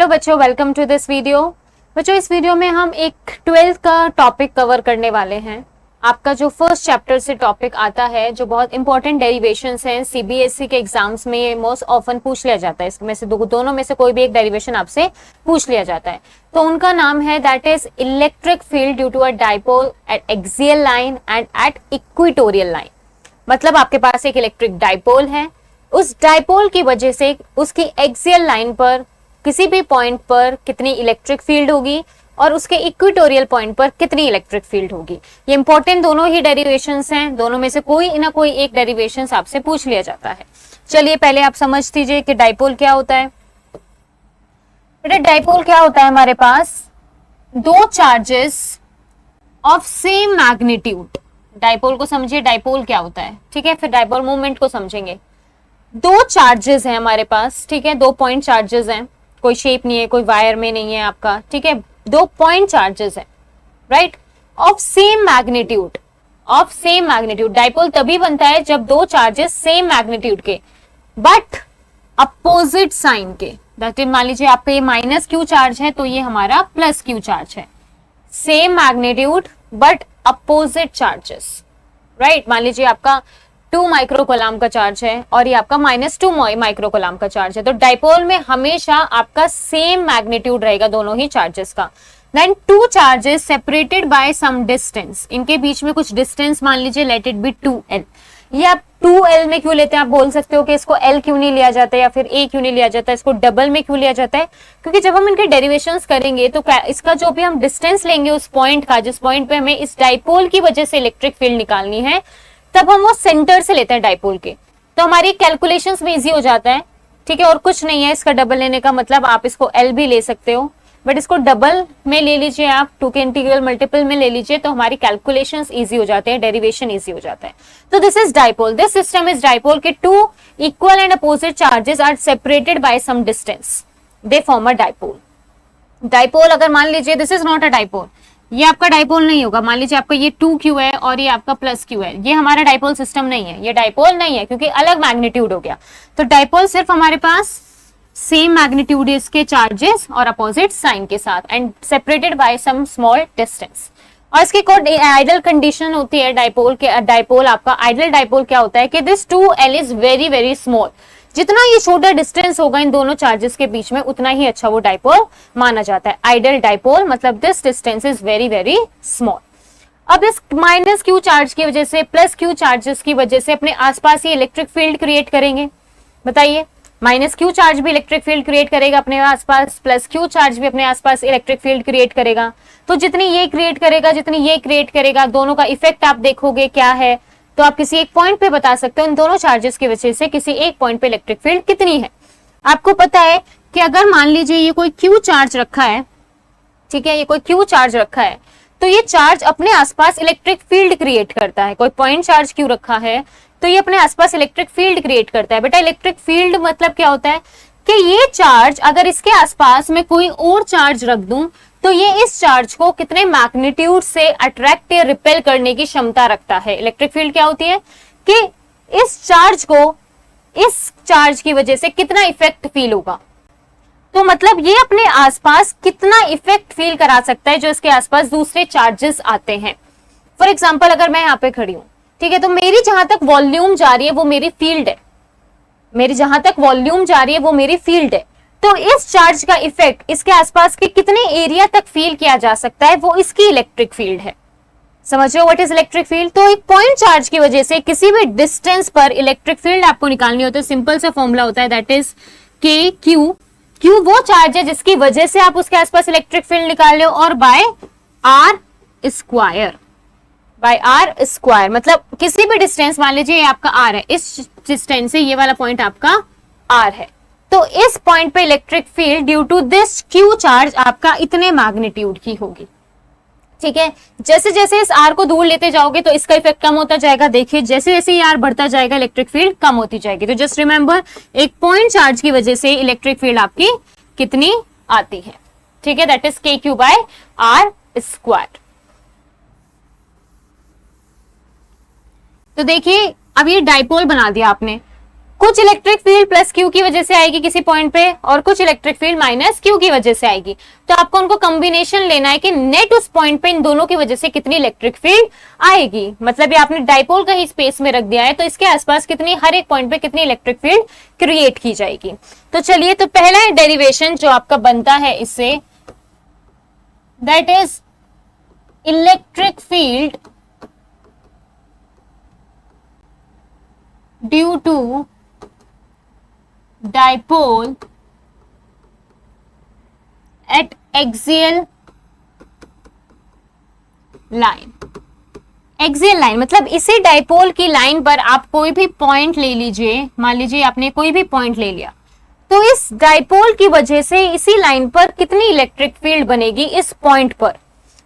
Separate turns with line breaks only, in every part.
Hello बच्चों, welcome to this video. बच्चों, इस वीडियो में हम एक 12th का टॉपिक कवर करने वाले हैं। आपका जो फर्स्ट चैप्टर से टॉपिक आता है, जो बहुत इंपॉर्टेंट डेरिवेशंस हैं, सीबीएसई के एग्जाम्स में मोस्ट ऑफन पूछ लिया जाता है। इसमें से दोनों में से कोई भी एक डेरिवेशन आपसे पूछ लिया जाता है। तो उनका नाम है that is electric field due to a dipole at axial line and at equatorial line. मतलब आपके पास एक इलेक्ट्रिक डाइपोल है, उस डाइपोल की वजह से उसकी एक्सियल लाइन पर किसी भी पॉइंट पर कितनी इलेक्ट्रिक फील्ड होगी और उसके इक्वेटोरियल पॉइंट पर कितनी इलेक्ट्रिक फील्ड होगी। ये इंपॉर्टेंट दोनों ही डेरिवेशंस हैं, दोनों में से कोई ना कोई एक डेरिवेशंस आपसे पूछ लिया जाता है। चलिए पहले आप समझ लीजिए कि डाइपोल क्या होता है। बेटा डाइपोल क्या होता है, हमारे पास दो charges of same magnitude. Dipole को समझिए, डाइपोल क्या होता है, ठीक है। फिर डाइपोल मूवमेंट को समझेंगे। दो चार्जेस हैं हमारे पास, ठीक है, 2 पॉइंट चार्जेस हैं, कोई शेप नहीं है, कोई वायर में नहीं है आपका, ठीक है। 2 पॉइंट चार्जेस हैं, right, of same magnitude. Of same magnitude dipole तभी बनता है जब दो चार्जेस सेम मैग्नीट्यूड के बट अपोजिट साइन के। दैट इज, मान लीजिए आपका ये माइनस क्यू चार्ज है तो ये हमारा प्लस क्यू चार्ज है। Same magnitude but opposite charges, right. मान लीजिए आपका 2 माइक्रोकोलाम का चार्ज है और ये आपका -2 माइक्रोकोलाम का चार्ज है। तो डाइपोल में हमेशा आपका सेम मैग्नीट्यूड रहेगा दोनों ही चार्जेस का। Then 2 charges separated by some distance, इनके बीच में कुछ डिस्टेंस मान लीजिए लेट इट बी 2l। ये आप 2l में क्यों लेते हैं, आप बोल सकते हो कि इसको l क्यों नहीं लिया जाता या फिर a क्यों नहीं लिया जाता, इसको डबल में क्यों लिया जाता है। क्योंकि जब हम इनके डेरिवेशंस करेंगे तो इसका जो भी हम डिस्टेंस लेंगे उस पॉइंट का, जिस पॉइंट पे हमें इस डाइपोल की वजह से इलेक्ट्रिक फील्ड निकालनी है, तब हम वो सेंटर से लेते हैं डाइपोल के, तो हमारी कैलकुलेशंस में इजी हो जाता है, ठीक है। और कुछ नहीं है इसका डबल लेने का मतलब, आप इसको L भी ले सकते हो बट इसको डबल में ले लीजिए, आप 2 के इंटीग्रल मल्टीपल में ले लीजिए, तो हमारी कैलकुलेशंस इजी हो जाते हैं, डेरिवेशन इजी हो जाता है। तो this is dipole, this system is dipole के 2 equal and opposite charges are separated by some distance, they form a dipole. Dipole अगर मान लीजिए this is not a dipole, ये आपका डाइपोल नहीं होगा। मान लीजिए आपका ये 2q है और ये आपका +q है, ये हमारा डाइपोल सिस्टम नहीं है, ये डाइपोल नहीं है क्योंकि अलग मैग्नीट्यूड हो गया। तो डाइपोल सिर्फ हमारे पास सेम मैग्नीट्यूड इसके चार्जेस और अपोजिट साइन के साथ and separated by some small distance. और इसकी कोई आइडल कंडीशन होती है डाइपोल के। डाइपोल आपका आइडल डाइपोल क्या होता है कि this 2l is very very small. जितना ये छोटा डिस्टेंस होगा इन दोनों चार्जेस के बीच में उतना ही अच्छा वो डाइपोल माना जाता है। आइडल डाइपोल मतलब this distance is very very small. अब इस -q चार्ज की वजह से +q चार्जेस की वजह से अपने आसपास ये इलेक्ट्रिक फील्ड क्रिएट करेंगे। बताइए, -q चार्ज भी इलेक्ट्रिक फील्ड क्रिएट करेगा अपने आसपास, +q चार्ज भी अपने आसपास इलेक्ट्रिक फील्ड क्रिएट करेगा। तो जितनी ये क्रिएट करेगा, जितनी ये क्रिएट करेगा, दोनों का इफेक्ट आप देखोगे क्या है, तो आप किसी एक पॉइंट पे बता सकते हो इन दोनों चार्जेस की वजह से किसी एक पॉइंट पे इलेक्ट्रिक फील्ड कितनी है। आपको पता है कि अगर मान लीजिए ये कोई Q चार्ज रखा है, ठीक है, ये कोई Q चार्ज रखा है, तो ये चार्ज अपने आसपास इलेक्ट्रिक फील्ड क्रिएट करता है। कोई पॉइंट चार्ज Q रखा है तो ये अपने आसपास इलेक्ट्रिक फील्ड क्रिएट करता है। बेटा इलेक्ट्रिक फील्ड मतलब क्या होता है कि ये चार्ज अगर इसके आसपास में कोई और चार्ज रख दूं तो ये इस चार्ज को कितने मैग्नीट्यूड से अट्रैक्ट या रिपेल करने की क्षमता रखता है। इलेक्ट्रिक फील्ड क्या होती है कि इस चार्ज को इस चार्ज की वजह से कितना इफेक्ट फील होगा। तो मतलब ये अपने आसपास कितना इफेक्ट फील करा सकता है जो इसके आसपास दूसरे चार्जेस आते हैं। फॉर एग्जाम्पल अगर मैं यहाँ पे खड़ी हूं, ठीक है, तो मेरी जहां तक वॉल्यूम जा रही है वो मेरी फील्ड है, मेरी जहां तक वॉल्यूम जा रही है वो मेरी फील्ड है। तो इस चार्ज का इफेक्ट इसके आसपास के कितने एरिया तक फील किया जा सकता है, वो इसकी इलेक्ट्रिक फील्ड है। समझो व्हाट इज इलेक्ट्रिक फील्ड। तो एक पॉइंट चार्ज की वजह से किसी भी डिस्टेंस पर इलेक्ट्रिक फील्ड आपको निकालनी होती है, सिंपल सा फॉर्मूला होता है दैट इज KQ। Q वो चार्ज है जिसकी वजह से आप उसके आसपास इलेक्ट्रिक फील्ड निकाल रहे हो, और बाय R², बाय R²। मतलब किसी भी डिस्टेंस, मान लीजिए आपका R है, इस डिस्टेंस से ये वाला पॉइंट आपका R है, तो इस पॉइंट पे electric field due to this Q charge आपका इतने मैग्नीट्यूड की होगी, ठीक है। जैसे जैसे इस R को दूर लेते जाओगे तो इसका इफेक्ट कम होता जाएगा। देखिए जैसे जैसे ये R बढ़ता जाएगा इलेक्ट्रिक फील्ड कम होती जाएगी। तो जस्ट रिमेंबर, एक पॉइंट चार्ज की वजह से इलेक्ट्रिक फील्ड आपकी कितनी आती है, ठीक है, that is KQ bye R²। तो देखिए अब ये डाइपोल बना दिया आपने, कुछ इलेक्ट्रिक फील्ड प्लस क्यू की वजह से आएगी किसी पॉइंट पे और कुछ इलेक्ट्रिक फील्ड माइनस क्यू की वजह से आएगी। तो आपको उनको कॉम्बिनेशन लेना है कि नेट उस पॉइंट पे इन दोनों की वजह से कितनी इलेक्ट्रिक फील्ड आएगी। मतलब ये आपने डाइपोल का ही स्पेस में रख दिया है, तो इसके आसपास कितनी, हर एक पॉइंट पे कितनी इलेक्ट्रिक फील्ड क्रिएट की जाएगी। तो चलिए, तो पहला डेरिवेशन जो आपका बनता है इससे, that is electric field due to dipole at axial line. Axial line मतलब इसी डाइपोल की लाइन पर आप कोई भी पॉइंट ले लीजिए, मान लीजिए आपने कोई भी पॉइंट ले लिया, तो इस डाइपोल की वजह से इसी लाइन पर कितनी इलेक्ट्रिक फील्ड बनेगी इस पॉइंट पर।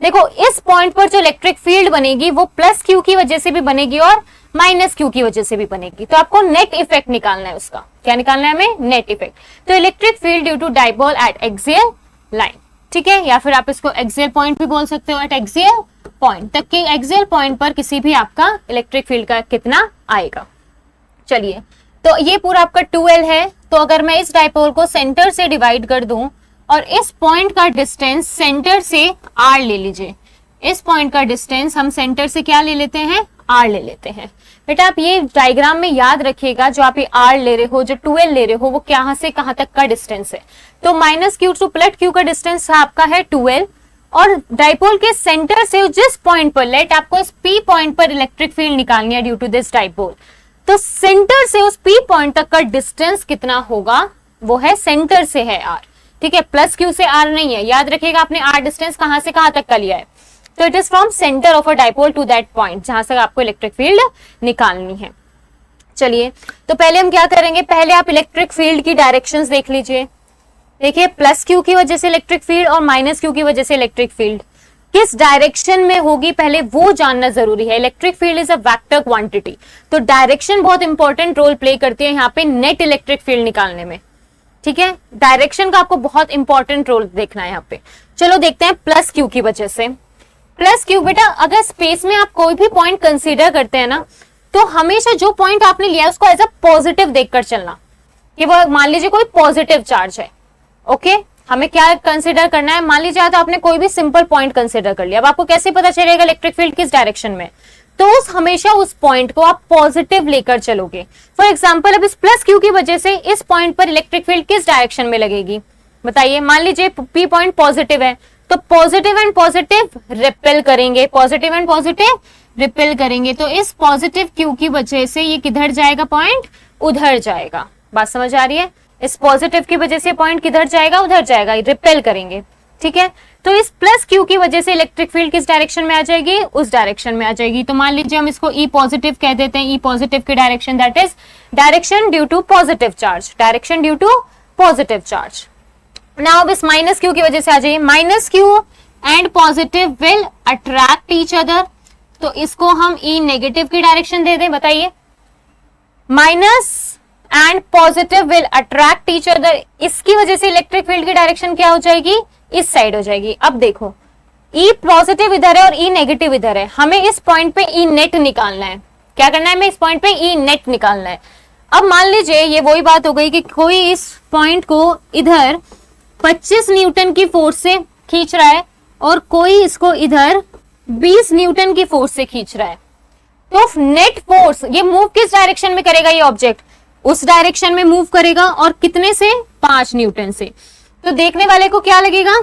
देखो, इस पॉइंट पर जो इलेक्ट्रिक फील्ड बनेगी वो प्लस क्यू की वजह से भी बनेगी और माइनस क्यू की वजह से भी बनेगी। तो आपको नेट इफेक्ट निकालना है उसका। क्या निकालना है हमें? Net effect. तो electric field due to dipole at axial line, ठीक है, या फिर आप इसको एक्सियल पॉइंट भी बोल सकते हो, एट एक्सियल पॉइंट तक के एक्सियल पॉइंट पर किसी भी आपका इलेक्ट्रिक फील्ड का कितना आएगा। चलिए, तो ये पूरा आपका 2L है। तो अगर मैं इस डाइपोल को सेंटर से डिवाइड कर दूं और इस पॉइंट का डिस्टेंस सेंटर से R ले लीजिए, इस पॉइंट का डिस्टेंस हम सेंटर से क्या ले लेते हैं? R ले लेते हैं। बेटा आप ये डायग्राम में याद रखिएगा, जो आप ये R ले रहे हो, जो 2L ले रहे हो, वो कहां से कहां तक का डिस्टेंस है। तो minus q to plus Q का डिस्टेंस आपका है 2L, और डाइपोल के सेंटर से जिस पॉइंट पर, लेट आपको इस P पॉइंट पर इलेक्ट्रिक फील्ड निकालनी है ड्यू टू दिस डाइपोल, तो सेंटर से उस P पॉइंट तक का डिस्टेंस कितना होगा? वो है सेंटर से है R, ठीक है, प्लस क्यू से R नहीं है। याद रखिएगा आपने R डिस्टेंस कहां से कहां तक का लिया है। तो it is from centre of a dipole to that point, जहां से आपको इलेक्ट्रिक फील्ड निकालनी है। चलिए, तो पहले हम क्या करेंगे, पहले आप इलेक्ट्रिक फील्ड की डायरेक्शंस देख लीजिए। देखिए, प्लस क्यू की वजह से इलेक्ट्रिक फील्ड और माइनस क्यू की वजह से इलेक्ट्रिक फील्ड किस डायरेक्शन में होगी, पहले वो जानना जरूरी है। Electric field is a vector quantity, तो डायरेक्शन बहुत इंपॉर्टेंट रोल प्ले करती है यहाँ पे नेट इलेक्ट्रिक फील्ड निकालने में, ठीक है। डायरेक्शन का आपको बहुत इंपॉर्टेंट रोल देखना है यहाँ पे। चलो देखते हैं प्लस क्यू की वजह से। प्लस क्यू, बेटा अगर स्पेस में आप कोई भी पॉइंट कंसीडर करते हैं ना, तो हमेशा जो पॉइंट आपने लिया है उसको एज अ पॉजिटिव देखकर चलना, कि वो मान लीजिए कोई पॉजिटिव चार्ज है, ओके। हमें क्या कंसीडर करना है, मान लीजिए तो आपने कोई भी सिंपल पॉइंट कंसीडर कर लिया, अब आपको कैसे पता चलेगा इलेक्ट्रिक फील्ड किस डायरेक्शन में? तो हमेशा उस पॉइंट को आप पॉजिटिव लेकर चलोगे। फॉर एग्जांपल, अब इस प्लस क्यू की वजह से इस पॉइंट पर इलेक्ट्रिक फील्ड किस डायरेक्शन में लगेगी बताइए? मान लीजिए P पॉइंट पॉजिटिव है, तो पॉजिटिव एंड पॉजिटिव रिपेल करेंगे, पॉजिटिव एंड पॉजिटिव रिपेल करेंगे। तो इस पॉजिटिव क्यू की वजह से ये किधर जाएगा? पॉइंट उधर जाएगा। बात समझ आ रही है? इस पॉजिटिव की वजह से पॉइंट किधर जाएगा? उधर जाएगा, रिपेल करेंगे, ठीक है। तो इस प्लस क्यू की वजह से इलेक्ट्रिक फील्ड किस डायरेक्शन में आ जाएगी? उस डायरेक्शन में आ जाएगी। तो मान लीजिए हम इसको E पॉजिटिव कह देते हैं, E पॉजिटिव की direction, that is direction due to positive charge, direction due to positive charge. Now इस माइनस क्यू की वजह से आ जाइए, minus q and positive will attract each other, तो इसको हम E नेगेटिव की डायरेक्शन दे दें, बताइए। Minus and positive will attract each other, इसकी वजह से इलेक्ट्रिक फील्ड की डायरेक्शन क्या हो जाएगी? इस साइड हो जाएगी। अब देखो, E पॉजिटिव इधर है और E नेगेटिव इधर है, हमें इस पॉइंट पे E नेट निकालना है। क्या करना है? हमें इस पॉइंट पे E नेट निकालना है। अब मान लीजिए ये वही बात हो गई कि कोई इस पॉइंट को इधर 25 न्यूटन की फोर्स से खींच रहा है और कोई इसको इधर 20 न्यूटन की फोर्स से खींच रहा है। तो नेट फोर्स ये मूव किस डायरेक्शन में करेगा? ये ऑब्जेक्ट उस डायरेक्शन में मूव करेगा, और कितने से? 5 न्यूटन से। तो देखने वाले को क्या लगेगा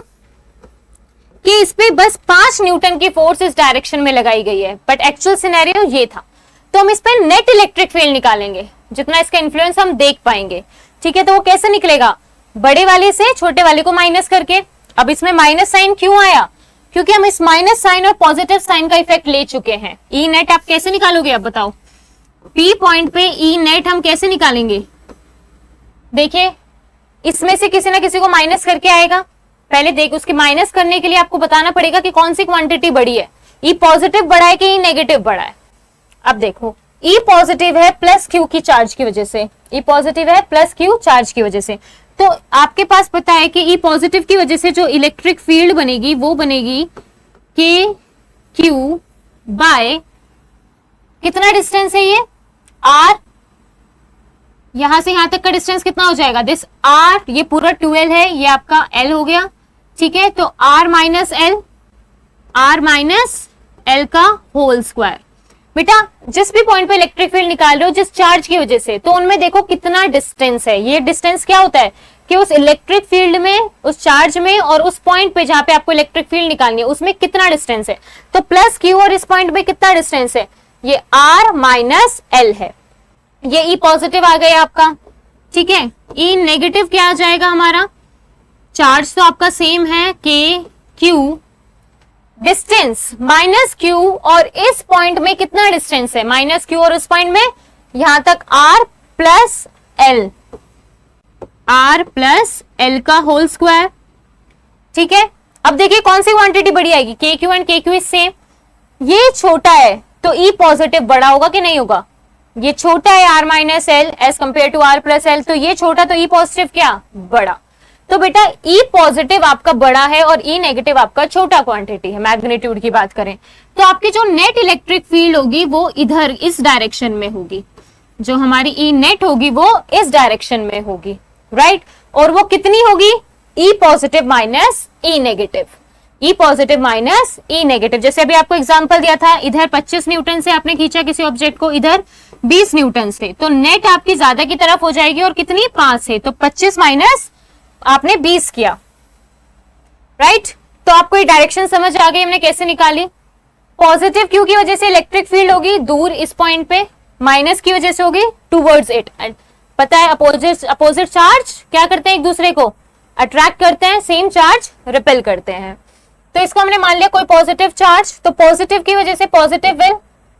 कि इस पे बस 5 न्यूटन की फोर्स इस डायरेक्शन में लगाई गई है, बट एक्चुअल सिनेरियो ये था। तो हम इस पे नेट इलेक्ट्रिक फील्ड निकालेंगे, जितना इसका इन्फ्लुएंस हम देख पाएंगे, ठीक है। तो वो कैसे निकलेगा? बड़े वाले से छोटे वाले को माइनस करके। अब इसमें माइनस साइन क्यों आया? क्योंकि हम इस माइनस साइन और पॉजिटिव साइन का इफेक्ट ले चुके हैं। ई नेट आप कैसे निकालोगे? अब बताओ, P पॉइंट पे ई नेट हम कैसे निकालेंगे? देखिए, इसमें से किसी ना किसी को माइनस करके आएगा। पहले देख, उसके माइनस करने के लिए आपको बताना पड़ेगा कि कौन सी क्वांटिटी बड़ी है, ई पॉजिटिव बड़ा है कि ई नेगेटिव बड़ा है। अब देखो, ई पॉजिटिव है प्लस क्यू की चार्ज की वजह से, ई पॉजिटिव है प्लस क्यू चार्ज की वजह से। तो आपके पास पता है कि ई पॉजिटिव की वजह से जो इलेक्ट्रिक फील्ड बनेगी वो बनेगी के क्यू बाय, कितना डिस्टेंस है ये? R, यहां से यहां तक का डिस्टेंस कितना हो जाएगा, दिस r, ये पूरा 12 है, ये आपका l हो गया, ठीक है। तो r माइनस एल का होल स्क्वायर। बेटा जिस भी पॉइंट पे इलेक्ट्रिक फील्ड निकाल रहे हो जिस चार्ज की वजह से, तो उनमें देखो कितना डिस्टेंस है। ये डिस्टेंस क्या होता है कि उस इलेक्ट्रिक फील्ड में, उस चार्ज में और उस पॉइंट पे जहां पे आपको इलेक्ट्रिक फील्ड निकालनी है उसमें कितना डिस्टेंस है। तो प्लस क्यू और इस पॉइंट पे कितना डिस्टेंस है, ये r माइनस एल है। ये E पॉजिटिव आ गया आपका, ठीक है। E नेगेटिव क्या आ जाएगा हमारा, चार्ज तो आपका सेम है के क्यू, डिस्टेंस माइनस क्यू और इस पॉइंट में कितना डिस्टेंस है, माइनस क्यू और उस पॉइंट में यहां तक r प्लस एल का होल स्क्वायर, ठीक है। अब देखिए कौन सी क्वांटिटी बड़ी आएगी, के क्यू एंड के क्यू इज सेम। ये छोटा है तो E पॉजिटिव बड़ा होगा कि नहीं होगा, ये छोटा है r minus l as compare to r plus l, तो ये छोटा तो E पॉजिटिव क्या बड़ा। तो बेटा E पॉजिटिव आपका बड़ा है और E नेगेटिव आपका छोटा क्वांटिटी है, मैग्नीट्यूड की बात करें तो आपकी जो नेट इलेक्ट्रिक फील्ड होगी वो इधर इस डायरेक्शन में होगी, जो हमारी E नेट होगी वो इस डायरेक्शन में होगी, राइट। और वो कितनी होगी, E positive minus E negative, E positive minus E negative. जैसे अभी आपको एग्जांपल दिया था, इधर 25 न्यूटन से आपने खींचा किसी ऑब्जेक्ट को, इधर 20 न्यूटन से, तो नेट आपकी ज्यादा की तरफ हो जाएगी और कितनी 5 है, तो 25 माइनस आपने 20 किया, राइट। तो आपको ये डायरेक्शन समझ आ गई हमने कैसे निकाली। पॉजिटिव क्यू की वजह से इलेक्ट्रिक फील्ड होगी दूर इस पॉइंट पे, माइनस की वजह से होगी टूवर्ड्स इट। पता है अपोजिट चार्ज क्या करते हैं, एक दूसरे को अट्रैक्ट करते हैं, सेम चार्ज रिपेल करते हैं। तो इसको हमने मान लिया कोई पॉजिटिव चार्ज, तो पॉजिटिव की वजह से positive will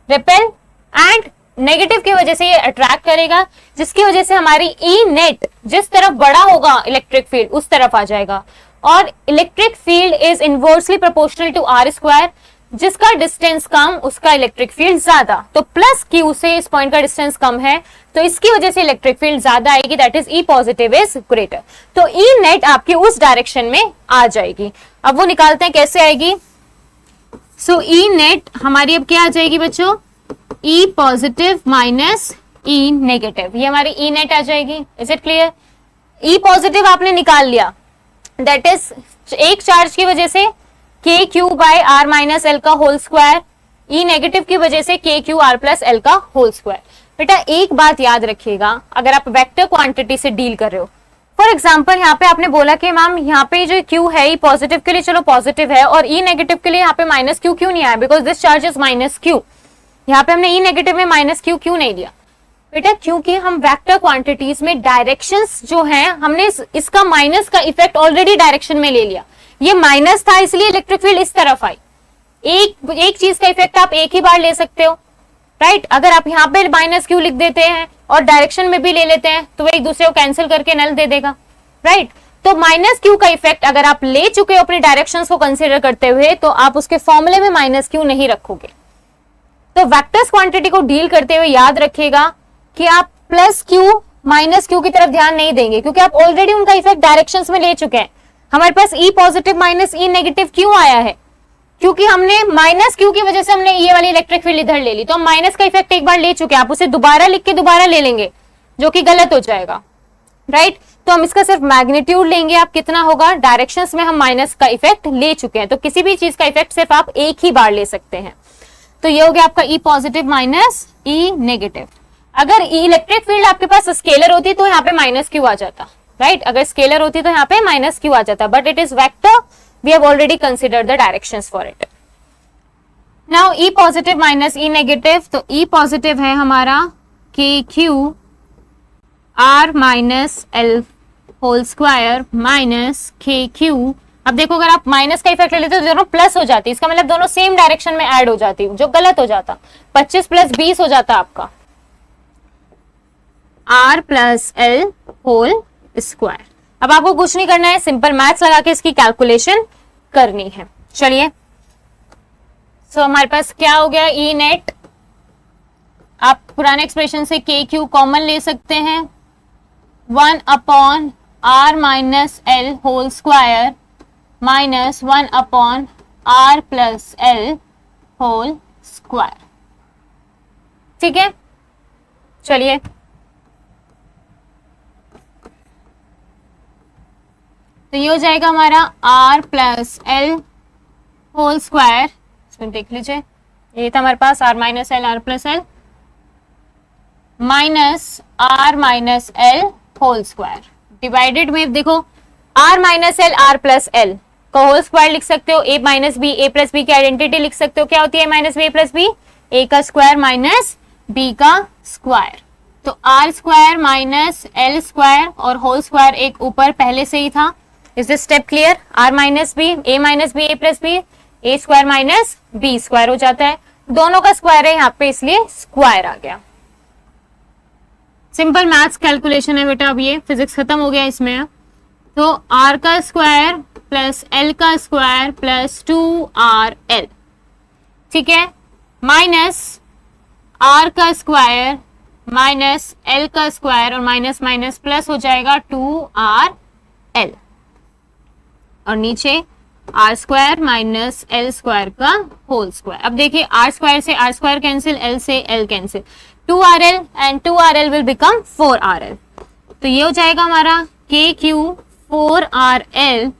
repel and negative की वजह से ये अट्रैक्ट करेगा, जिसकी वजह से हमारी ई नेट जिस तरफ बड़ा होगा इलेक्ट्रिक फील्ड उस तरफ आ जाएगा। और electric field is inversely proportional to r square, जिसका डिस्टेंस कम उसका इलेक्ट्रिक फील्ड ज्यादा। तो प्लस क्यू से इस पॉइंट का डिस्टेंस कम है तो इसकी वजह से इलेक्ट्रिक फील्ड ज्यादा आएगी, that is E positive is greater. तो ई नेट आपकी उस डायरेक्शन में आ जाएगी। अब वो निकालते हैं कैसे आएगी। सो ई नेट हमारी अब क्या आ जाएगी बच्चों, ई पॉजिटिव माइनस ई नेगेटिव, ये हमारी ई नेट आ जाएगी। Is it clear. E positive आपने निकाल लिया, दैट इज एक चार्ज की वजह से k q by r minus l का होल स्क्वायर, ई नेगेटिव की वजह से k q r plus l का होल स्क्वायर। बेटा एक बात याद रखिएगा, अगर आप वेक्टर क्वांटिटी से डील कर रहे हो, फॉर एग्जाम्पल यहाँ पे आपने बोला कि मैम यहाँ पे जो क्यू है ई पॉजिटिव के लिए चलो पॉजिटिव है और ई नेगेटिव के लिए यहाँ पे माइनस क्यू क्यों नहीं आया, because this charge is minus Q. यहाँ पे हमने ई नेगेटिव में माइनस क्यू क्यों नहीं लिया बेटा, क्योंकि हम वेक्टर क्वांटिटीज में डायरेक्शंस जो हैं हमने इसका माइनस का इफेक्ट ऑलरेडी डायरेक्शन में ले लिया। ये माइनस था इसलिए इलेक्ट्रिक फील्ड इस तरफ आई। एक चीज का इफेक्ट आप एक ही बार ले सकते हो, राइट। अगर आप यहाँ पे माइनस क्यू लिख देते हैं और डायरेक्शन में भी ले लेते हैं तो वो एक दूसरे को कैंसिल करके नल दे देगा, राइट। तो माइनस क्यू का इफेक्ट अगर आप ले चुके हो अपनी डायरेक्शंस को कंसिडर करते हुए तो आप उसके फॉर्मूले में माइनस क्यू नहीं रखोगे। तो वेक्टर्स क्वांटिटी को डील करते हुए याद रखिएगा कि आप प्लस क्यू माइनस क्यू की तरफ ध्यान नहीं देंगे, क्योंकि आप ऑलरेडी उनका इफेक्ट डायरेक्शंस में ले चुके हैं। हमारे पास ई पॉजिटिव माइनस ई नेगेटिव क्यों आया है, क्योंकि हमने माइनस क्यू की वजह से हमने ये वाली इलेक्ट्रिक फील्ड इधर ले ली, तो हम माइनस का इफेक्ट एक बार ले चुके हैं। आप उसे दोबारा लिख के दोबारा ले लेंगे जो कि गलत हो जाएगा, राइट। तो हम इसका सिर्फ मैग्नीट्यूड लेंगे, आप कितना होगा, डायरेक्शंस में हम माइनस का इफेक्ट ले चुके हैं, तो किसी भी चीज का इफेक्ट सिर्फ आप एक ही बार ले सकते हैं। तो ये हो गया आपका ई पॉजिटिव माइनस ई नेगेटिव। अगर इलेक्ट्रिक फील्ड आपके पास स्केलर होती तो यहाँ पे माइनस क्यू आ जाता, राइट। अगर स्केलर होती तो यहाँ पे माइनस क्यू आ जाता, but it is vector, we have already considered the directions for it. Now E positive minus E negative, तो ई पॉजिटिव है हमारा k q r minus l whole square minus k q. अब देखो अगर आप minus का effect ले लेते तो दोनों प्लस हो जाती, इसका मतलब दोनों सेम डायरेक्शन में ऐड हो जाती, जो गलत हो जाता। 25 प्लस 20 हो जाता आपका r plus l whole square. अब आपको कुछ नहीं करना है, सिंपल मैथ्स लगा के इसकी कैलकुलेशन करनी है। चलिए, सो हमारे पास क्या हो गया, ई नेट। आप पुराने एक्सप्रेशन से के क्यू कॉमन ले सकते हैं, 1 upon r minus l whole square minus 1 upon r plus l whole square. ठीक है, चलिए तो ये हो जाएगा हमारा r plus l whole square, इसमें देख लीजिए ये था हमारे पास r minus l r plus l minus r minus l whole square divided में देखो r minus l r plus l का होल स्क्वायर लिख सकते हो, a minus b, a plus B की आइडेंटिटी लिख सकते हो, क्या होती है minus b plus b, a का स्क्वायर माइनस b का स्क्वायर। तो r square minus l square और होल स्क्वायर एक ऊपर पहले से ही था। Is this step clear? r minus b, a minus b, a plus b, a square minus b square हो जाता है, दोनों का स्क्वायर है यहाँ पे इसलिए स्क्वायर आ गया। सिंपल मैथ्स कैलकुलेशन है बेटा, अब ये फिजिक्स खत्म हो गया इसमें। तो r का स्क्वायर प्लस l का स्क्वायर प्लस 2rl, ठीक है, माइनस r का स्क्वायर माइनस l का स्क्वायर और माइनस माइनस प्लस हो जाएगा 2rl और नीचे r square minus l square का होल स्क्वायर। अब देखिए r स्क्वायर से r स्क्वायर कैंसिल, l से l cancel, 2rl and 2rl will become 4rl। तो ये हो जाएगा हमारा kq 4rl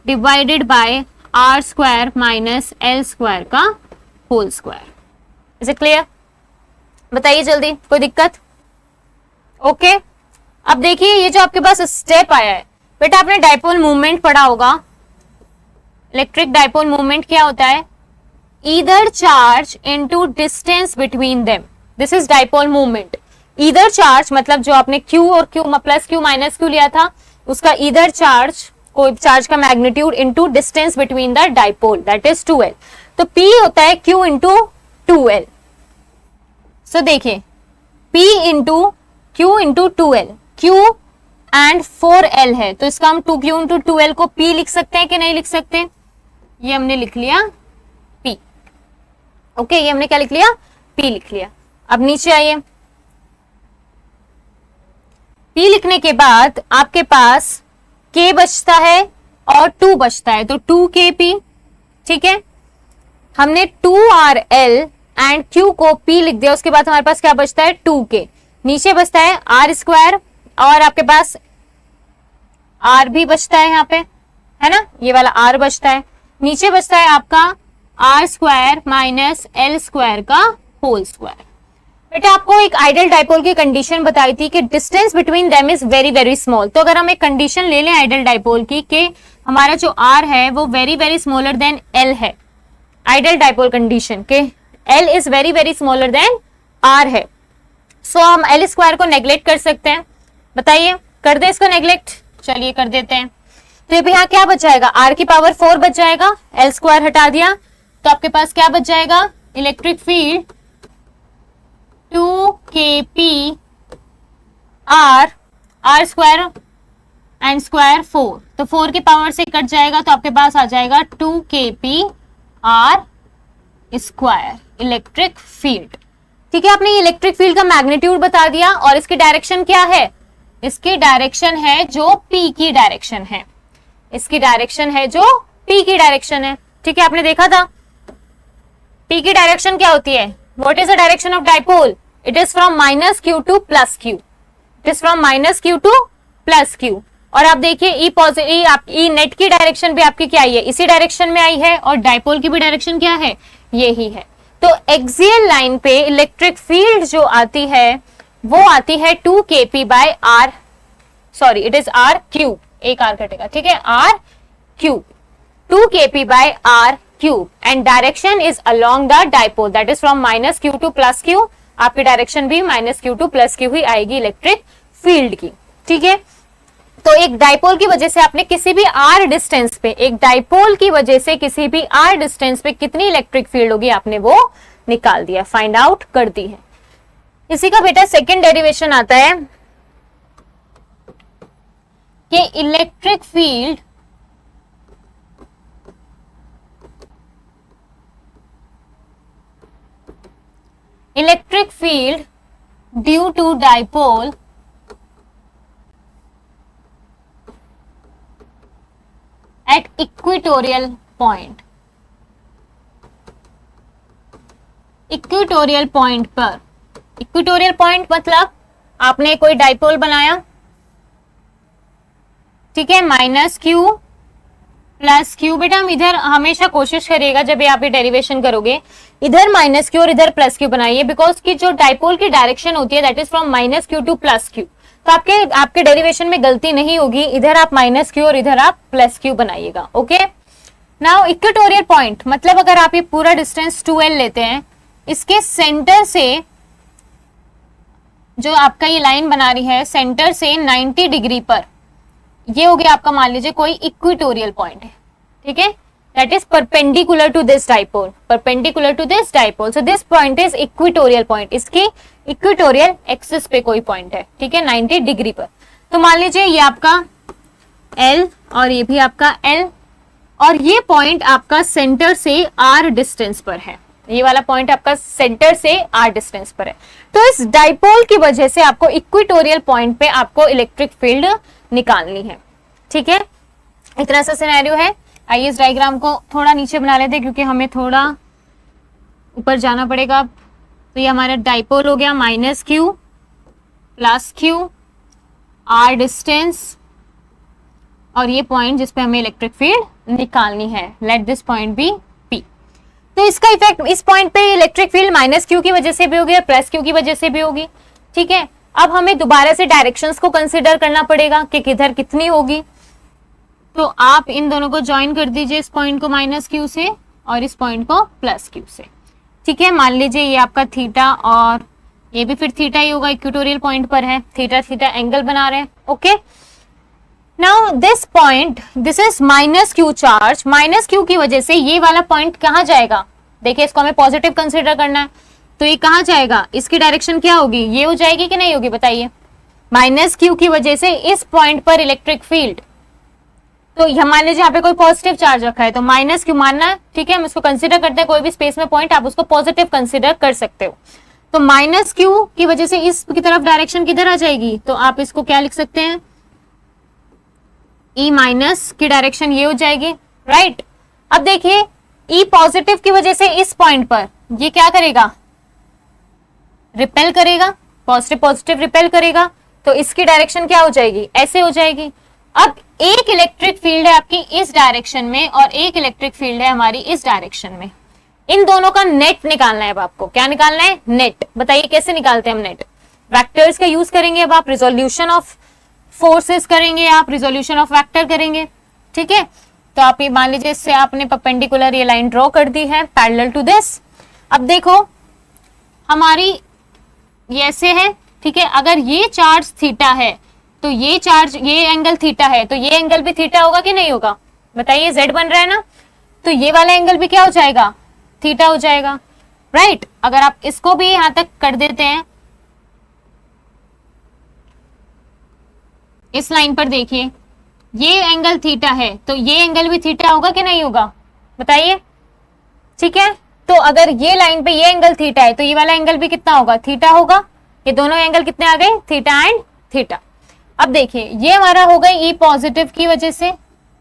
divided by r square minus l square का whole square. Is it clear? बताइए जल्दी, कोई दिक्कत? ओके अब देखिए ये जो आपके पास स्टेप आया है बेटा, आपने डाइपोल मूवमेंट पढ़ा होगा। इलेक्ट्रिक डाइपोल मूवमेंट क्या होता है? Either charge into distance between them, this is dipole movement. Either charge मतलब जो आपने Q और Q plus Q minus Q लिया था, उसका ईदर चार्ज, कोई चार्ज का magnitude into distance between the dipole, that is 2l। तो P होता है Q इंटू 2l। सो देखिए P into Q into 2l, Q and 4l है, तो इसका हम 2Q इंटू 2l को P लिख सकते हैं कि नहीं लिख सकते? ये हमने लिख लिया P। ओके ये हमने क्या लिख लिया? P लिख लिया। अब नीचे आइए, P लिखने के बाद आपके पास K बचता है और 2 बचता है, तो 2kp, ठीक है। हमने 2rl एंड Q को P लिख दिया, उसके बाद हमारे पास क्या बचता है? 2k, नीचे बचता है r स्क्वायर और आपके पास r भी बचता है यहाँ पे, है ना, ये वाला r बचता है, नीचे बचता है आपका r square minus l square का होल स्क्वायर। बेटा आपको एक आइडियल डाइपोल की कंडीशन बताई थी कि distance between them is very very small. तो अगर हम एक कंडीशन ले लें आइडियल डाइपोल की कि हमारा जो r है वो very very smaller then l है, आइडियल डाइपोल कंडीशन के l is very very smaller than r है, सो हम l स्क्वायर को नेग्लेक्ट कर सकते हैं। बताइए कर दे इसको नेग्लेक्ट? चलिए कर देते हैं। तो यहाँ क्या बच जाएगा? r की पावर 4 बच जाएगा, l स्क्वायर हटा दिया तो आपके पास क्या बच जाएगा? Electric field 2kp r square and square 4, तो 4 की पावर से कट जाएगा तो आपके पास आ जाएगा 2kp r square electric field. ठीक है, आपने इलेक्ट्रिक फील्ड का मैग्नीट्यूड बता दिया और इसकी डायरेक्शन क्या है? इसकी डायरेक्शन है जो P की डायरेक्शन है, इसकी डायरेक्शन है जो P की डायरेक्शन है। ठीक है, आपने देखा था P की डायरेक्शन क्या होती है? What is the direction of dipole? It is from minus q to plus q. It is from minus q to plus q. और आप देखिए E नेट की डायरेक्शन भी आपकी क्या आई है? इसी डायरेक्शन में आई है और डाइपोल की भी डायरेक्शन क्या है? यही है। तो एक्सियल लाइन पे इलेक्ट्रिक फील्ड जो आती है वो आती है 2kp by r, sorry it is r cube, एक r कटेगा, ठीक है, r cube, 2kp by r cube and direction is along the dipole, that is from minus q to plus q। आपकी डायरेक्शन भी minus q to plus q ही आएगी electric field की। ठीक है, तो एक डाइपोल की वजह से आपने किसी भी r डिस्टेंस पे, एक डाइपोल की वजह से किसी भी r डिस्टेंस पे कितनी इलेक्ट्रिक फील्ड होगी आपने वो निकाल दिया, फाइंड आउट कर दी है। इसी का बेटा सेकेंड डेरिवेशन आता है कि electric field due to dipole at equatorial point, equatorial point पर, इक्वेटोरियल पॉइंट मतलब आपने कोई डाइपोल बनाया, ठीक है, माइनस क्यू प्लस क्यू। बेटा हम इधर हमेशा कोशिश करिएगा जब आप ये डेरिवेशन करोगे इधर माइनस क्यू और इधर प्लस क्यू बनाइए, बिकॉज की जो डाइपोल की डायरेक्शन होती है that is from minus q to plus Q. तो आपके डेरिवेशन में गलती नहीं होगी, इधर आप माइनस क्यू और इधर आप प्लस क्यू बनाइएगा। ओके, नाउ इक्वेटोरियल पॉइंट मतलब अगर आप ये पूरा डिस्टेंस 2l लेते हैं, इसके सेंटर से जो आपका ये लाइन बना रही है सेंटर से 90 डिग्री पर, ये हो गया आपका मान लीजिए कोई इक्वेटोरियल पॉइंट है, ठीक है, that is perpendicular to this dipole, perpendicular to this dipole. So this point is equatorial point, इसकी इक्वेटोरियल एक्सिस पे कोई पॉइंट है, ठीक है, 90 डिग्री पर। तो मान लीजिए ये आपका L और ये भी आपका L और ये पॉइंट आपका सेंटर से R डिस्टेंस पर है, ये वाला पॉइंट आपका सेंटर से R डिस्टेंस पर है। तो इस डाइपोल की वजह से आपको इक्वेटोरियल पॉइंट पे आपको इलेक्ट्रिक फील्ड निकालनी है, ठीक है, इतना सा सिनेरियो है। आइए इस डायग्राम को थोड़ा नीचे बना लेते हैं क्योंकि हमें थोड़ा ऊपर जाना पड़ेगा। तो ये हमारा डाइपोल हो गया minus q plus q R distance और ये पॉइंट जिसपे हमें इलेक्ट्रिक फील्ड निकालनी है, let this point be P। तो इसका इफेक्ट इस पॉइंट पे इलेक्ट्रिक फील्ड माइनस क्यू की वजह से भी होगी और प्लस क्यू की वजह से भी होगी, ठीक है। अब हमें दोबारा से डायरेक्शंस को कंसीडर करना पड़ेगा कि किधर कितनी होगी। तो आप इन दोनों को ज्वाइन कर दीजिए, इस पॉइंट को माइनस क्यू से और इस पॉइंट को प्लस क्यू से, ठीक है। मान लीजिए ये आपका थीटा और ये भी फिर थीटा ही होगा, इक्वेटोरियल पॉइंट पर है, थीटा थीटा एंगल बना रहे हैं। Okay, now this point this is minus Q charge, minus q की वजह से ये वाला पॉइंट कहाँ जाएगा, देखिए इसको हमें पॉजिटिव कंसीडर करना है, तो ये कहाँ जाएगा, इसकी डायरेक्शन क्या होगी, ये हो जाएगी कि नहीं होगी बताइए। माइनस क्यू की वजह से इस पॉइंट पर इलेक्ट्रिक फील्ड, तो मान लीजिए यहाँ पे कोई पॉजिटिव चार्ज रखा है तो माइनस क्यू मानना है, ठीक है, हम इसको कंसीडर करते हैं, कोई भी स्पेस में पॉइंट आप उसको पॉजिटिव कंसीडर कर सकते हो। तो माइनस क्यू की वजह से इस की तरफ डायरेक्शन किधर आ जाएगी, तो आप इसको क्या लिख सकते हैं, E माइनस की डायरेक्शन ये हो जाएगी, राइट। अब देखिए E पॉजिटिव की वजह से इस पॉइंट पर ये क्या करेगा, रिपेल करेगा, पॉजिटिव पॉजिटिव रिपेल करेगा, तो इसकी डायरेक्शन क्या हो जाएगी, ऐसे हो जाएगी। अब एक इलेक्ट्रिक फील्ड है आपकी इस डायरेक्शन में और एक इलेक्ट्रिक फील्ड है हमारी इस डायरेक्शन में, इन दोनों का नेट निकालना है। अब आपको क्या निकालना है, नेट। बताइए कैसे निकालते हैं हम नेट, वेक्टर्स का यूज करेंगे, अब आप रिजोल्यूशन ऑफ फोर्सेस करेंगे, आप रिजोल्यूशन ऑफ वेक्टर करेंगे, ठीक है। तो आप ये मान लीजिए इससे आपने परपेंडिकुलर ये लाइन ड्रॉ कर दी है पैरेलल टू दिस। अब देखो हमारी ये ऐसे है, ठीक है, अगर ये चार्ज थीटा है तो ये चार्ज ये एंगल थीटा है तो ये एंगल भी थीटा होगा कि नहीं होगा, बताइए, z बन रहा है ना, तो ये वाला एंगल भी क्या हो जाएगा, थीटा हो जाएगा, राइट। अगर आप इसको भी यहां तक कर देते हैं, इस लाइन पर देखिए ये एंगल थीटा है तो ये एंगल भी थीटा होगा कि नहीं होगा, बताइए, ठीक है। तो अगर ये लाइन पे ये एंगल थीटा है तो ये वाला एंगल भी कितना होगा, थीटा होगा। ये दोनों एंगल कितने आ गए, थीटा एंड थीटा। अब देखिए ये हमारा हो गई E पॉजिटिव की वजह से।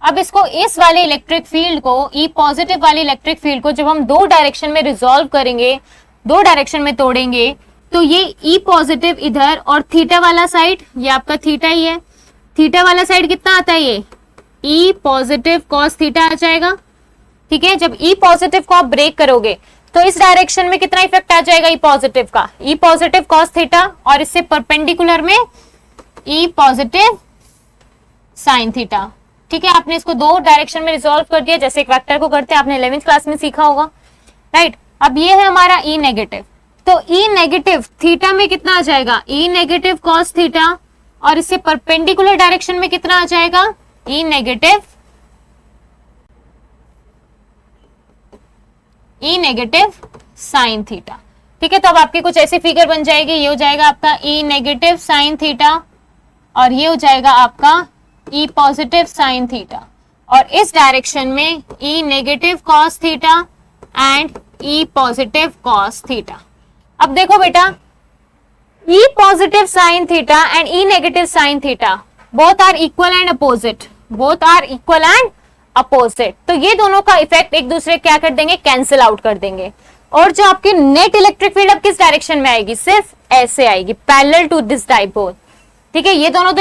अब इसको इस वाले इलेक्ट्रिक फील्ड को, E पॉजिटिव वाले इलेक्ट्रिक फील्ड को जब हम दो डायरेक्शन में रिजॉल्व करेंगे, दो डायरेक्शन में तोड़ेंगे, तो ये E पॉजिटिव इधर और थीटा वाला साइड ये आपका थीटा ही है, थीटा वाला साइड कितना आता है, ये E पॉजिटिव कॉस थीटा आ जाएगा, ठीक है। जब E पॉजिटिव को आप ब्रेक करोगे तो इस डायरेक्शन में कितना इफेक्ट आ जाएगा E पॉजिटिव का, E पॉजिटिव कॉस थीटा, और इससे परपेंडिकुलर में E पॉजिटिव साइन थीटा, ठीक है। आपने इसको दो डायरेक्शन में रिजॉल्व कर दिया जैसे एक वेक्टर को करते हैं, आपने 11th क्लास में सीखा होगा, राइट। अब ये है हमारा E नेगेटिव, तो E नेगेटिव थीटा में कितना आ जाएगा, E नेगेटिव कॉस थीटा, और इससे परपेंडिकुलर डायरेक्शन में कितना आ जाएगा, E नेगेटिव साइन थीटा, ठीक है। तो अब आपकी कुछ ऐसी फिगर बन जाएगी, ये हो जाएगा आपका E नेगेटिव साइन थीटा और ये हो जाएगा आपका E पॉजिटिव साइन थीटा, और इस डायरेक्शन में E negative cos theta and E positive cos theta. अब देखो बेटा E positive sin theta and E negative sin theta both are equal and opposite, both are equal and opposite। तो ये दोनों का इफेक्ट एक दूसरे क्या कर देंगे, कैंसिल आउट कर देंगे, और जो आपकी नेट इलेक्ट्रिक फील्ड अब किस डायरेक्शन में आएगी, सिर्फ ऐसे आएगी, पैरेलल टू दिस डाइपोल, ठीक है, ये दोनों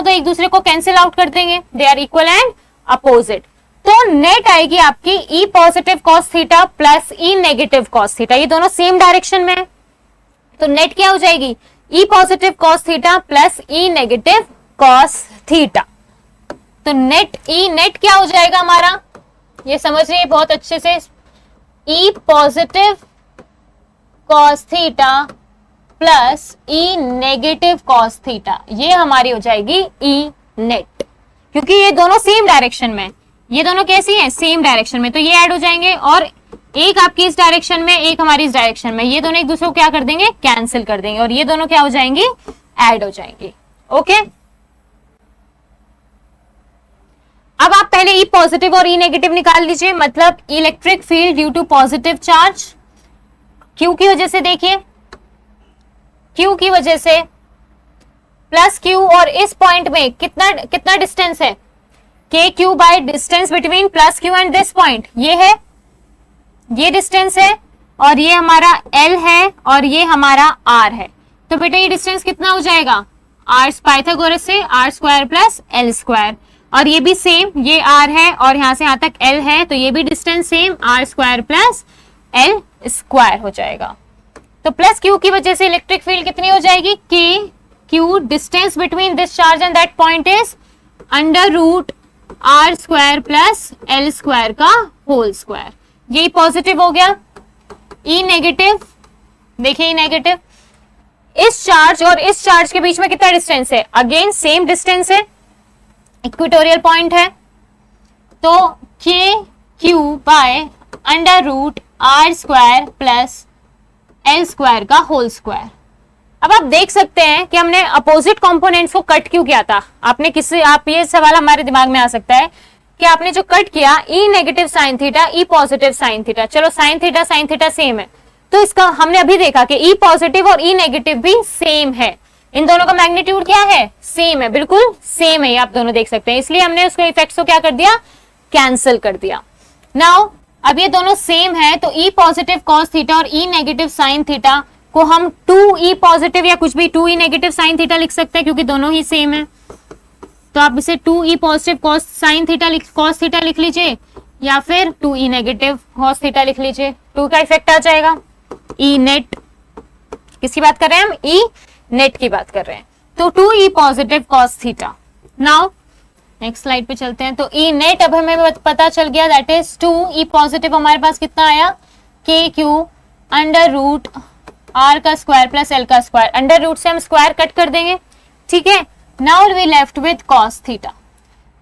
तो एक दूसरे को कैंसिल आउट कर देंगे, they are equal and opposite. तो नेट आएगी आपकी E positive cos theta plus E negative cos theta, ये दोनों सेम डायरेक्शन में है, तो नेट क्या हो जाएगी, ई positive cos theta plus E negative cos theta. तो नेट क्या हो जाएगा हमारा, ये समझ रही है बहुत अच्छे से, ई positive cos theta plus E negative cos theta, ये हमारी हो जाएगी ई नेट, क्योंकि ये दोनों सेम डायरेक्शन में, ये दोनों कैसी हैं, सेम डायरेक्शन में, तो ये ऐड हो जाएंगे, और एक आपकी इस डायरेक्शन में, एक हमारी इस डायरेक्शन में, ये दोनों एक दूसरे को क्या कर देंगे, कैंसिल कर देंगे, और ये दोनों क्या हो जाएंगी, ऐड हो जाएंगी। ओके, अब आप पहले ई पॉजिटिव और ई नेगेटिव निकाल लीजिए, मतलब electric field due to positive charge q की वजह से, देखिए क्यू की वजह से प्लस क्यू, और इस पॉइंट में कितना डिस्टेंस है, के q by distance between plus Q and this point, ये है, ये डिस्टेंस है, और ये हमारा एल है, और ये हमारा आर है। तो बेटा ये डिस्टेंस कितना हो जाएगा, आर पाइथागोरस से r square plus l square, और ये भी सेम, ये आर है और यहां से यहां तक एल है, तो ये भी distance same, r square plus l square हो जाएगा। तो प्लस क्यू की वजह से इलेक्ट्रिक फील्ड कितनी हो जाएगी, k q distance between this charge and that point is under root r square plus l square का होल स्क्वायर। यही पॉजिटिव हो गया। ई नेगेटिव, देखिए ई नेगेटिव, इस चार्ज और इस चार्ज के बीच में कितना डिस्टेंस है, अगेन सेम डिस्टेंस है, इक्वेटोरियल पॉइंट है, तो k q by under root r square plus l square का होल स्क्वायर। अब आप देख सकते हैं कि हमने अपोजिट कंपोनेंट्स को कट क्यों किया था, आप ये सवाल हमारे दिमाग में आ सकता है कि आपने जो कट किया ई नेगेटिव साइन थीटा, ई पॉजिटिव साइन थीटा, चलो साइन थीटा सेम है, तो इसका हमने अभी देखा कि ई पॉजिटिव और ई नेगेटिव भी सेम है, इन दोनों का मैग्नीट्यूड क्या है, सेम है, बिल्कुल सेम है, आप दोनों देख सकते हैं, इसलिए हमने उसके इफेक्ट्स को क्या कर दिया, कैंसिल कर दिया। नाउ अब ये दोनों सेम है, तो ई पॉजिटिव कॉस थीटा और ई नेगेटिव साइन थीटा को हम 2e पॉजिटिव या कुछ भी 2e नेगेटिव साइन थीटा लिख सकते हैं, क्योंकि दोनों ही सेम है, तो आप इसे 2e positive cos sine theta cos theta लिख लीजिए, या फिर 2e नेगेटिव कॉस थीटा लिख लीजिए, 2 का इफेक्ट आ जाएगा। ई नेट, किसकी बात कर रहे हैं हम, ई नेट की बात कर रहे हैं, तो 2e positive cos theta. Now next slide पे चलते हैं, तो ई नेट अब हमें पता चल गया, दैट इज 2e पॉजिटिव हमारे पास कितना आया, k q under root r का स्क्वायर प्लस एल का स्क्वायर, अंडर रूट से हम स्क्वायर कट कर देंगे, ठीक है। Now we left with cos theta.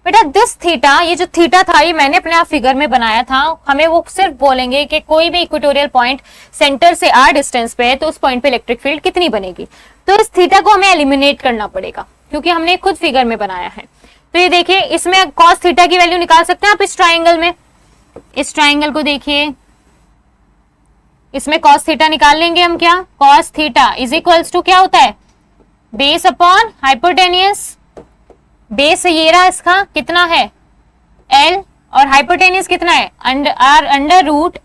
बेटा दिस थीटा, ये जो थीटा था ये मैंने अपने आप फिगर में बनाया था, हमें वो सिर्फ बोलेंगे कि कोई भी इक्वेटोरियल पॉइंट सेंटर से आर डिस्टेंस पे है तो उस पॉइंट पे इलेक्ट्रिक फील्ड कितनी बनेगी, तो इस थीटा को हमें एलिमिनेट करना पड़ेगा, क्योंकि हमने खुद फिगर में बनाया है। तो ये देखिए, इसमें कॉस थीटा की वैल्यू निकाल सकते हैं आप इस ट्राइंगल में, इस ट्राइंगल को देखिए, इसमें cos थीटा निकाल लेंगे हम, क्या cos theta is equals to क्या होता है, बेस अपॉन हाइपोटेनियस, बेस ये रहा इसका कितना है L, और हाइपोटेनियस कितना है under root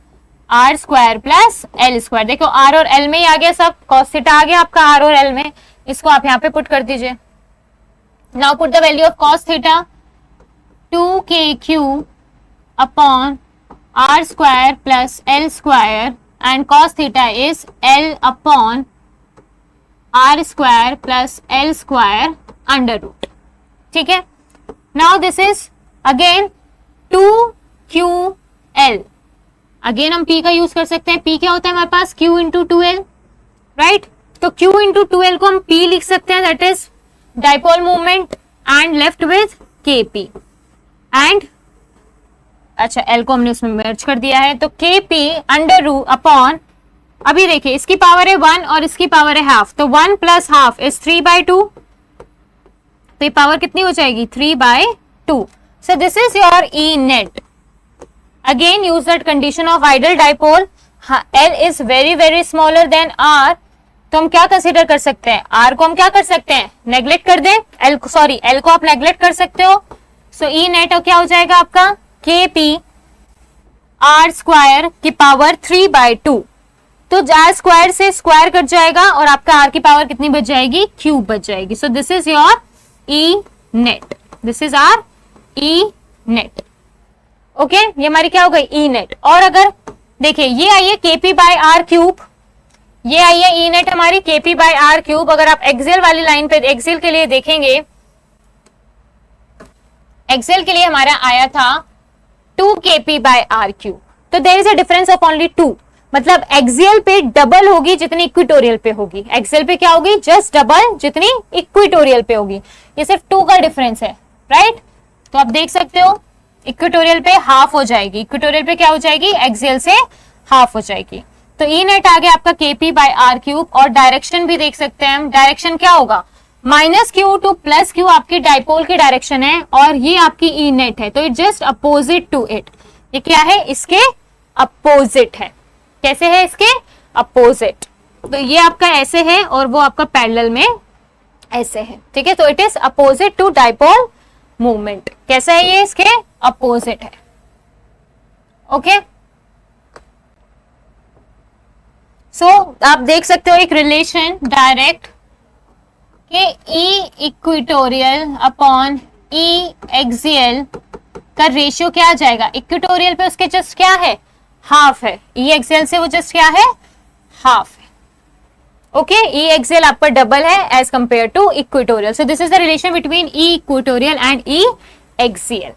r square plus l square. देखो R और L में ही आ गया सब, cos थीटा आ गया आपका R और L में, इसको आप यहाँ पे पुट कर दीजिए। Now put the value of cos theta, 2kq upon r square plus l square, and cos theta is L upon R square plus L square under root, ठीक है। Now this is again 2QL, again हम P का use कर सकते हैं, P क्या होता है हमारे पास, Q into 2L, राइट, तो Q into 2L को हम P लिख सकते हैं, that is dipole movement, and left with KP, and अच्छा L को हमने उसमें मर्ज कर दिया है, तो KP अंडर रूट अपॉन, अभी देखिए इसकी पावर है 1 और इसकी पावर है हाफ, तो 1 प्लस हाफ इज 3/2, तो ये पावर कितनी हो जाएगी 3/2। So this is your E net. Again use that condition of ideal dipole, L is very very smaller than R, तो हम क्या कंसीडर कर सकते हैं, R को हम क्या कर सकते हैं, नेग्लेक्ट कर दें, L को आप नेग्लेक्ट कर सकते हो। सो ई नेट क्या हो जाएगा आपका KP R स्क्वायर की पावर 3/2, तो आर स्क्वायर से स्क्वायर कट जाएगा और आपका आर की पावर कितनी बच जाएगी, क्यूब बच जाएगी. सो this is your E net, this is R E net. Okay, ये हमारी क्या हो गई, ई नेट. और अगर देखिए ये आई है केपी बाय आर क्यूब, ये आई है ई नेट हमारी केपी बाय आर क्यूब. अगर आप एक्सेल वाली लाइन पे एक्सेल के लिए देखेंगे, एक्सेल के लिए हमारा आया था 2 kp बाय आर क्यूब. तो there is a difference of only 2, मतलब एक्सियल पे डबल होगी जितनी इक्वेटोरियल पे होगी. एक्सियल पे क्या होगी, जस्ट डबल जितनी इक्वेटोरियल पे होगी. ये सिर्फ 2 का डिफरेंस है, राइट. तो आप देख सकते हो इक्वेटोरियल पे हाफ हो जाएगी, इक्वेटोरियल पे क्या हो जाएगी, एक्सियल से हाफ हो जाएगी. तो ई नेट आ गया आपका केपी बाय आर क्यूब. और डायरेक्शन भी देख सकते हैं हम, डायरेक्शन क्या होगा, minus q to plus q आपकी डाइपोल की डायरेक्शन है और ये आपकी ई नेट है. तो it just opposite to it. ये क्या है, इसके अपोजिट है. कैसे है, इसके अपोजिट. तो ये आपका ऐसे है और वो आपका पैरेलल में ऐसे है. ठीक है, तो it is opposite to dipole movement. कैसा है ये, इसके अपोजिट है. ओके, सो आप देख सकते हो एक रिलेशन डायरेक्ट कि ई इक्वेटोरियल अपॉन ई एक्सियल का रेशियो क्या आ जाएगा, इक्वेटोरियल पे उसके जस्ट क्या है, हाफ है. ई एक्सियल से वो जस्ट क्या है, हाफ है. ओके, ई एक्सियल आपका डबल है as compare to equatorial. So this is the relation between E equatorial and E axial.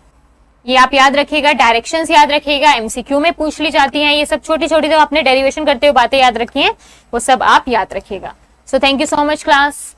ये आप याद रखिएगा, डायरेक्शंस याद रखिएगा, एमसीक्यू में पूछ ली जाती हैं. ये सब छोटी छोटी जो आपने डेरिवेशन करते हुए बातें याद रखी हैं वो सब आप याद रखिएगा. So thank you so much class.